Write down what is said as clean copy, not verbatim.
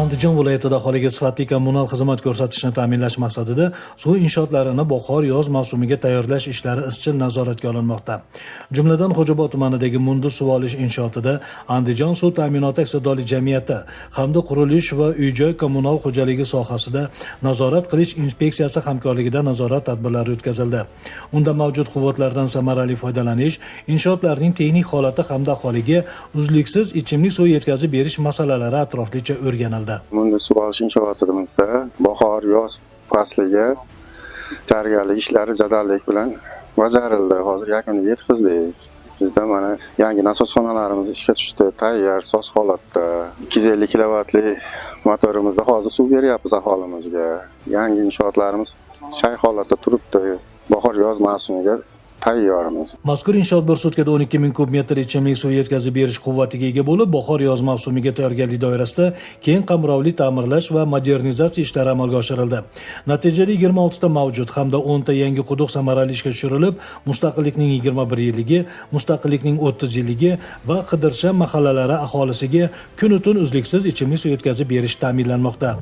Andijon viloyatida aholiga sifatli kommunal xizmat ko'rsatishni ta'minlash maqsadida suv inshootlarini bahor-yoz mavsumiga tayyorlash ishlari izchil nazoratga olinmoqda. Jumladan, Xo'jaobod tumanidagi Munduz suv olish inshootida Andijon suv ta'minoti aksiyadorlik jamiyati hamda qurilish va uy-joy kommunal xo'jaligi sohasida nazorat qilish inspeksiyasi hamkorligida nazorat tadbirlari o'tkazildi. Unda mavjud quvvatlardan samarali foydalanish, inshootlarning texnik holati hamda aholiga uzluksiz ichimlik suvi yetkazib berish masalalari atroflicha o'rganildi. Munduz suv olish inshootimizda bahor-yoz fasliga tayyorgarlik ishlari jadallik bilan bajarildi. Hozir yakuniga yetkazdik. Bizda mana yangi nasosxonalarimiz ishga tushdi, tayyor, soz holatda. 250 kilovatli motorimizda hozir suv beryapmiz aholimizga. Yangi inshootlarimiz shay holatda turibdi. Bahor-yoz mavsumiga tayyormiz. Mazkur inshoot bir sutkada 12 ming kub metr ichimlik suv yetkazib berish quvvatiga ega bo'lib, bahor-yoz mavsumiga tayyorgarlik doirasida keng qamrovli ta'mirlash va modernizatsiya ishlari amalga oshirildi. Natijada 26 ta mavjud hamda 10 ta yangi quduq samarali ishga tushirilib, Mustaqillikning 21 yilligi, Mustaqillikning 30 yilligi va Qidirsha mahallalari aholisiga kun-tun uzluksiz ichimlik suv yetkazib berish ta'minlanmoqda.